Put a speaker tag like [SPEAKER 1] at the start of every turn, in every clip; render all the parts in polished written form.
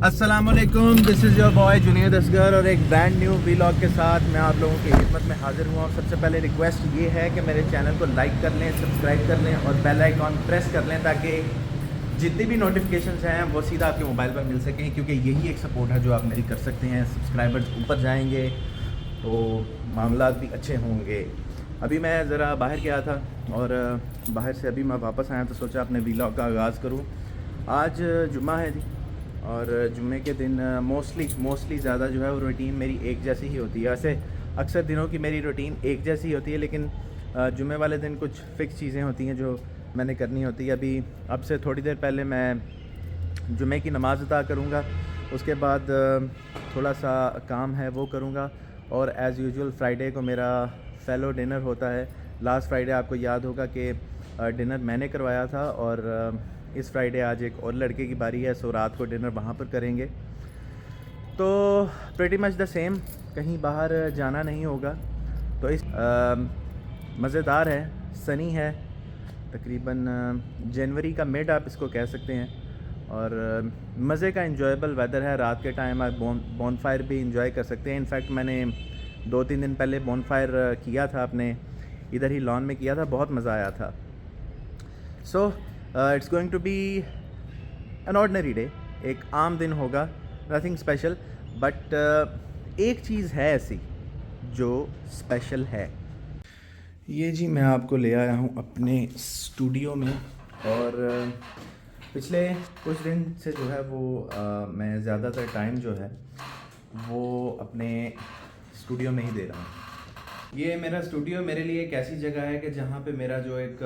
[SPEAKER 1] अस्सलामुअलैकुम, this is your boy Junaid Asgar और एक ब्रांड न्यू वीलॉग के साथ मैं आप लोगों की खिदमत में हाज़िर हुआ। और सबसे पहले रिक्वेस्ट ये है कि मेरे चैनल को लाइक कर लें, सब्सक्राइब कर लें और बेल आइकॉन प्रेस कर लें ताकि जितनी भी नोटिफिकेशंस हैं वो सीधा आपके मोबाइल पर मिल सकें, क्योंकि यही एक सपोर्ट है जो आप मेरी कर सकते हैं। सब्सक्राइबर्स ऊपर जाएंगे तो मामला भी अच्छे होंगे। अभी मैं ज़रा बाहर गया था और बाहर से अभी मैं वापस आया तो सोचा अपने वीलॉग का आगाज़ करूँ। आज जुम्मा है जी, और जुम्मे के दिन मोस्टली ज़्यादा जो है वो रूटीन मेरी एक जैसी ही होती है। ऐसे अक्सर दिनों की मेरी रूटीन एक जैसी होती है, लेकिन जुम्मे वाले दिन कुछ फ़िक्स चीज़ें होती हैं जो मैंने करनी होती है। अभी अब से थोड़ी देर पहले मैं जुम्मे की नमाज़ अदा करूँगा, उसके बाद थोड़ा सा काम है वो करूँगा। और एज़ यूजुअल फ्राइडे को मेरा फेलो डिनर होता है। लास्ट फ्राइडे आपको याद होगा कि डिनर मैंने करवाया था, और इस फ्राइडे आज एक और लड़के की बारी है, सो रात को डिनर वहाँ पर करेंगे। तो प्रेटी मच द सेम, कहीं बाहर जाना नहीं होगा। तो इस मज़ेदार है, सनी है, तकरीबन जनवरी का मिड आप इसको कह सकते हैं, और मज़े का इंजॉयबल वेदर है। रात के टाइम आप बॉनफायर भी इंजॉय कर सकते हैं। इनफैक्ट मैंने 2-3 दिन पहले बॉनफायर किया था, अपने इधर ही लॉन में किया था, बहुत मज़ा आया था। So it's going to be an ordinary day, एक आम दिन होगा, नथिंग स्पेशल। बट एक चीज़ है ऐसी जो स्पेशल है। ये जी मैं आपको ले आया हूँ अपने स्टूडियो में, और पिछले कुछ दिन से जो है वो मैं ज़्यादातर टाइम जो है वो अपने स्टूडियो में ही दे रहा हूँ। ये मेरा स्टूडियो मेरे लिए एक ऐसी जगह है कि जहाँ पे मेरा जो एक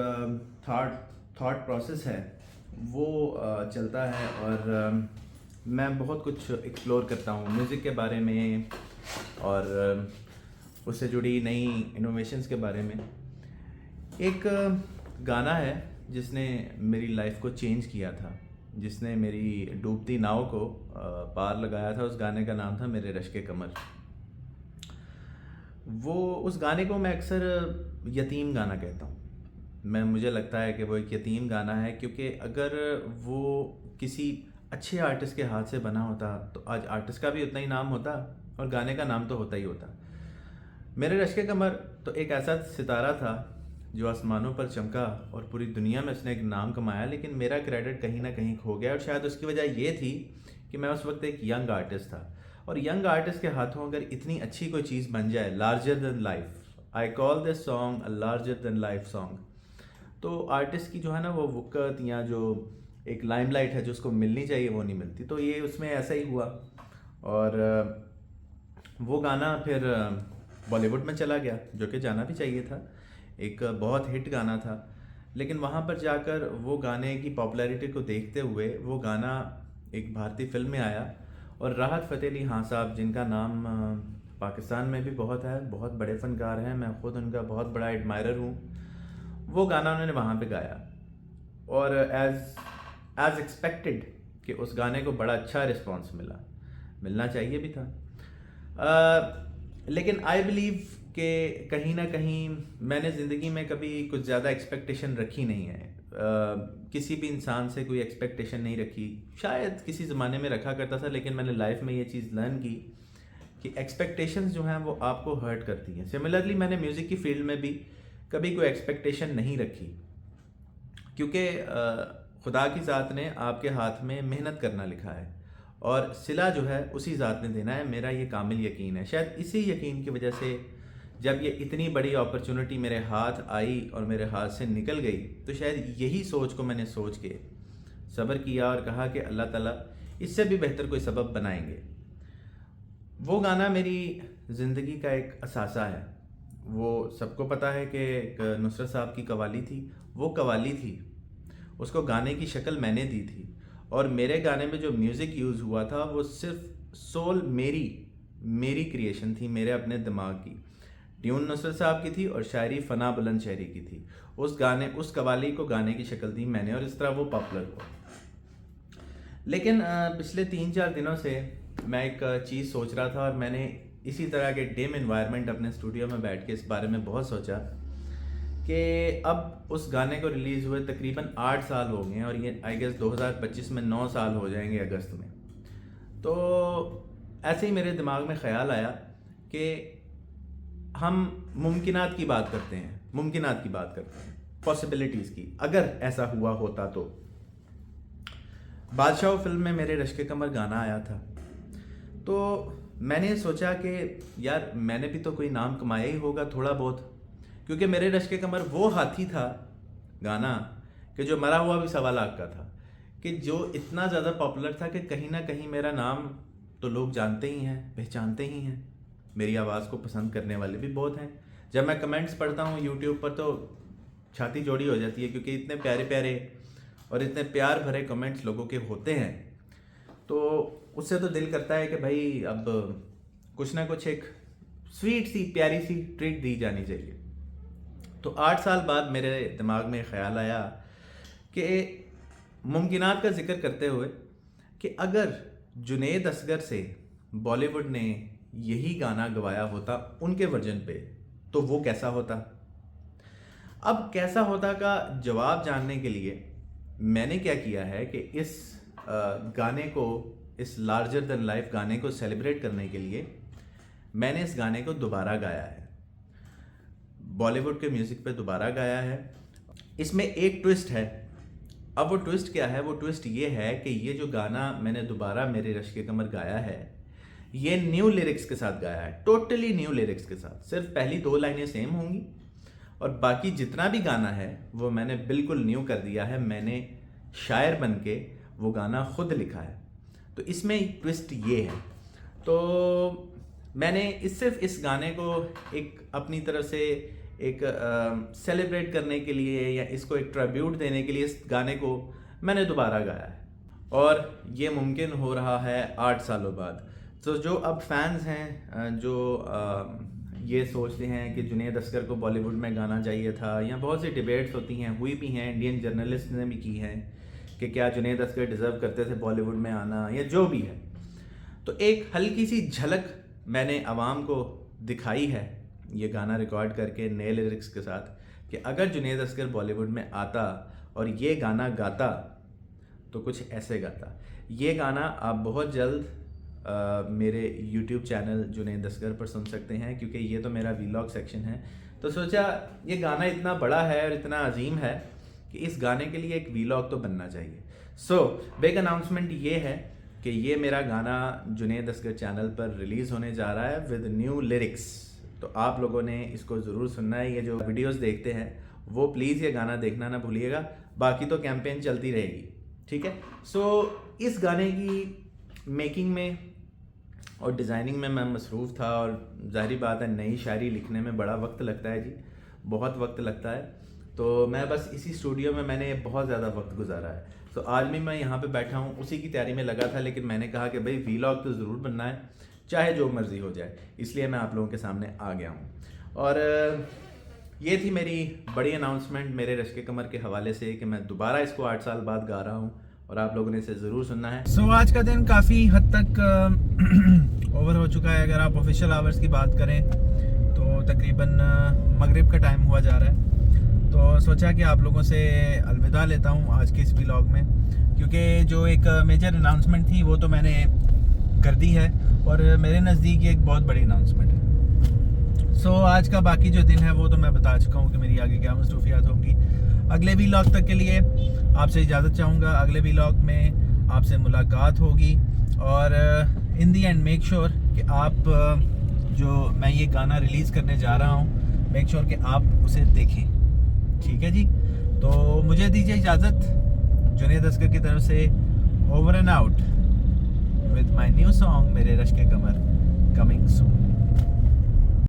[SPEAKER 1] थॉट प्रोसेस है वो चलता है, और मैं बहुत कुछ एक्सप्लोर करता हूँ म्यूज़िक के बारे में और उससे जुड़ी नई इनोवेशंस के बारे में। एक गाना है जिसने मेरी लाइफ को चेंज किया था, जिसने मेरी डूबती नाव को पार लगाया था। उस गाने का नाम था मेरे रश्के कमर। वो उस गाने को मैं अक्सर यतीम गाना कहता हूँ। मुझे लगता है कि वो एक यतीम गाना है, क्योंकि अगर वो किसी अच्छे आर्टिस्ट के हाथ से बना होता तो आज आर्टिस्ट का भी उतना ही नाम होता और गाने का नाम तो होता ही होता। मेरे रश्के कमर तो एक ऐसा सितारा था जो आसमानों पर चमका और पूरी दुनिया में उसने एक नाम कमाया, लेकिन मेरा क्रेडिट कहीं ना कहीं खो गया। और शायद उसकी वजह ये थी कि मैं उस वक्त एक यंग आर्टिस्ट था, और यंग आर्टिस्ट के हाथों अगर इतनी अच्छी कोई चीज़ बन जाए, larger than life, I call this song a larger than life song, तो आर्टिस्ट की जो है ना वो वक़्त या जो एक लाइमलाइट है जो उसको मिलनी चाहिए वो नहीं मिलती। तो ये उसमें ऐसा ही हुआ, और वो गाना फिर बॉलीवुड में चला गया, जो कि जाना भी चाहिए था। एक बहुत हिट गाना था, लेकिन वहाँ पर जाकर वो गाने की पॉपुलैरिटी को देखते हुए वो गाना एक भारतीय फिल्म में आया, और राहत फ़तेह अली खान साहब, जिनका नाम पाकिस्तान में भी बहुत है, बहुत बड़े फ़नकार हैं, मैं ख़ुद उनका बहुत बड़ा एडमायरर हूँ, वो गाना उन्होंने वहाँ पे गाया। और एज एक्सपेक्टेड कि उस गाने को बड़ा अच्छा रिस्पॉन्स मिलना चाहिए भी था। लेकिन आई बिलीव कि कहीं ना कहीं मैंने ज़िंदगी में कभी कुछ ज़्यादा एक्सपेक्टेशन रखी नहीं है। किसी भी इंसान से कोई एक्सपेक्टेशन नहीं रखी। शायद किसी ज़माने में रखा करता था, लेकिन मैंने लाइफ में ये चीज़ लर्न की कि एक्सपेक्टेशंस जो हैं वो आपको हर्ट करती हैं। सिमिलरली मैंने म्यूज़िक की फील्ड में भी कभी कोई एक्सपेक्टेशन नहीं रखी, क्योंकि खुदा की ज़ात ने आपके हाथ में मेहनत करना लिखा है, और सिला जो है उसी ज़ात ने देना है। मेरा ये कामिल यकीन है। शायद इसी यकीन की वजह से जब ये इतनी बड़ी अपॉर्चुनिटी मेरे हाथ आई और मेरे हाथ से निकल गई, तो शायद यही सोच को मैंने सोच के सब्र किया और कहा कि अल्लाह ताला इससे भी बेहतर कोई सबब बनाएंगे। वो गाना मेरी ज़िंदगी का एक असासा है। वो सबको पता है कि एक नुसरत साहब की कवाली थी, वो कवाली थी, उसको गाने की शक्ल मैंने दी थी, और मेरे गाने में जो म्यूज़िक यूज़ हुआ था वो सिर्फ सोल मेरी क्रिएशन थी, मेरे अपने दिमाग की। ट्यून नुसरत साहब की थी और शायरी फ़ना बुलंद शहरी की थी। उस कवाली को गाने की शक्ल दी मैंने, और इस तरह वो पॉपुलर हुआ। लेकिन पिछले 3-4 दिनों से मैं एक चीज़ सोच रहा था, और मैंने इसी तरह के डिम एनवायरनमेंट अपने स्टूडियो में बैठ के इस बारे में बहुत सोचा कि अब उस गाने को रिलीज़ हुए तकरीबन 8 साल हो गए हैं, और ये आई गेस 2025 में 9 साल हो जाएंगे अगस्त में। तो ऐसे ही मेरे दिमाग में ख्याल आया कि हम मुमकिनात की बात करते हैं, पॉसिबिलिटीज़ की, अगर ऐसा हुआ होता तो। बादशाह फिल्म में मेरे रश्क कमर गाना आया था, तो मैंने सोचा कि यार मैंने भी तो कोई नाम कमाया ही होगा थोड़ा बहुत, क्योंकि मेरे रश्क कमर वो हाथी था गाना कि जो मरा हुआ भी 1.25 लाख का था, कि जो इतना ज़्यादा पॉपुलर था कि कहीं ना कहीं मेरा नाम तो लोग जानते ही हैं, पहचानते ही हैं, मेरी आवाज़ को पसंद करने वाले भी बहुत हैं। जब मैं कमेंट्स पढ़ता हूँ यूट्यूब पर तो छाती चौड़ी हो जाती है, क्योंकि इतने प्यारे प्यारे और इतने प्यार भरे कमेंट्स लोगों के होते हैं, तो उससे तो दिल करता है कि भाई अब कुछ ना कुछ एक स्वीट सी प्यारी सी ट्रीट दी जानी चाहिए। तो 8 साल बाद मेरे दिमाग में ख्याल आया कि मुमकिनात का जिक्र करते हुए कि अगर जुनैद असगर से बॉलीवुड ने यही गाना गवाया होता उनके वर्जन पे, तो वो कैसा होता। अब कैसा होता का जवाब जानने के लिए मैंने क्या किया है कि इस गाने को, इस लार्जर देन लाइफ गाने को सेलिब्रेट करने के लिए मैंने इस गाने को दोबारा गाया है, बॉलीवुड के म्यूज़िक पे दोबारा गाया है। इसमें एक ट्विस्ट है। अब वो ट्विस्ट क्या है? वो ट्विस्ट ये है कि ये जो गाना मैंने दोबारा मेरे रश्क कमर गाया है, ये न्यू लिरिक्स के साथ गाया है, टोटली न्यू लिरिक्स के साथ। सिर्फ पहली 2 लाइनें सेम होंगी और बाकी जितना भी गाना है वो मैंने बिल्कुल न्यू कर दिया है। मैंने शायर बन के वो गाना खुद लिखा है। तो इसमें एक ट्विस्ट ये है। तो मैंने सिर्फ इस गाने को एक अपनी तरफ से एक सेलिब्रेट करने के लिए या इसको एक ट्रिब्यूट देने के लिए इस गाने को मैंने दोबारा गाया है, और ये मुमकिन हो रहा है 8 सालों बाद। तो जो अब फैंस हैं जो ये सोचते हैं कि जुनैद असगर को बॉलीवुड में गाना चाहिए था, या बहुत सी डिबेट्स होती हैं, हुई भी हैं, इंडियन जर्नलिस्ट ने भी की हैं कि क्या जुनैद असगर डिज़र्व करते थे बॉलीवुड में आना, या जो भी है। तो एक हल्की सी झलक मैंने आवाम को दिखाई है ये गाना रिकॉर्ड करके नए लिरिक्स के साथ, कि अगर जुनैद असगर बॉलीवुड में आता और ये गाना गाता तो कुछ ऐसे गाता। ये गाना आप बहुत जल्द मेरे YouTube चैनल जुनैद असगर पर सुन सकते हैं, क्योंकि ये तो मेरा वीलॉग सेक्शन है। तो सोचा ये गाना इतना बड़ा है और इतना अजीम है कि इस गाने के लिए एक वीलॉग तो बनना चाहिए। सो बिग अनाउंसमेंट ये है कि ये मेरा गाना जुनैद असगर चैनल पर रिलीज़ होने जा रहा है विद न्यू लिरिक्स। तो आप लोगों ने इसको ज़रूर सुनना है। ये जो वीडियोस देखते हैं वो प्लीज़ ये गाना देखना ना भूलिएगा, बाकी तो कैंपेन चलती रहेगी, ठीक है। सो इस गाने की मेकिंग में और डिज़ाइनिंग में मैं मसरूफ़ था, और ज़ाहिरी बात है नई शायरी लिखने में बड़ा वक्त लगता है जी, बहुत वक्त लगता है। तो मैं बस इसी स्टूडियो में मैंने बहुत ज़्यादा वक्त गुजारा है। तो आज भी मैं यहाँ पे बैठा हूँ, उसी की तैयारी में लगा था, लेकिन मैंने कहा कि भाई वीलॉग तो ज़रूर बनना है, चाहे जो मर्ज़ी हो जाए, इसलिए मैं आप लोगों के सामने आ गया हूँ। और ये थी मेरी बड़ी अनाउंसमेंट मेरे रश्क कमर के हवाले से कि मैं दोबारा इसको 8 साल बाद गा रहा हूँ, और आप लोगों ने इसे ज़रूर सुनना है।
[SPEAKER 2] सो आज का दिन काफ़ी हद तक ओवर हो चुका है। अगर आप ऑफिशियल आवर्स की बात करें तो तकरीबन मगरिब का टाइम हुआ जा रहा है। तो सोचा कि आप लोगों से अलविदा लेता हूँ आज के इस व्लॉग में, क्योंकि जो एक मेजर अनाउंसमेंट थी वो तो मैंने कर दी है, और मेरे नज़दीक एक बहुत बड़ी अनाउंसमेंट है। सो आज का बाकी जो दिन है वो तो मैं बता चुका हूँ कि मेरी आगे क्या मसरूफियात होंगी। अगले व्लॉग तक के लिए आपसे इजाज़त चाहूँगा। अगले व्लॉग में आपसे मुलाकात होगी, और इन दी एंड मेक श्योर कि आप जो मैं ये गाना रिलीज़ करने जा रहा हूँ, मेक श्योर कि आप उसे देखें, ठीक है जी। तो मुझे दीजिए इजाज़त। जुनैद असगर की तरफ से over and out with my new song मेरे रश्क कमर, कमिंग सून।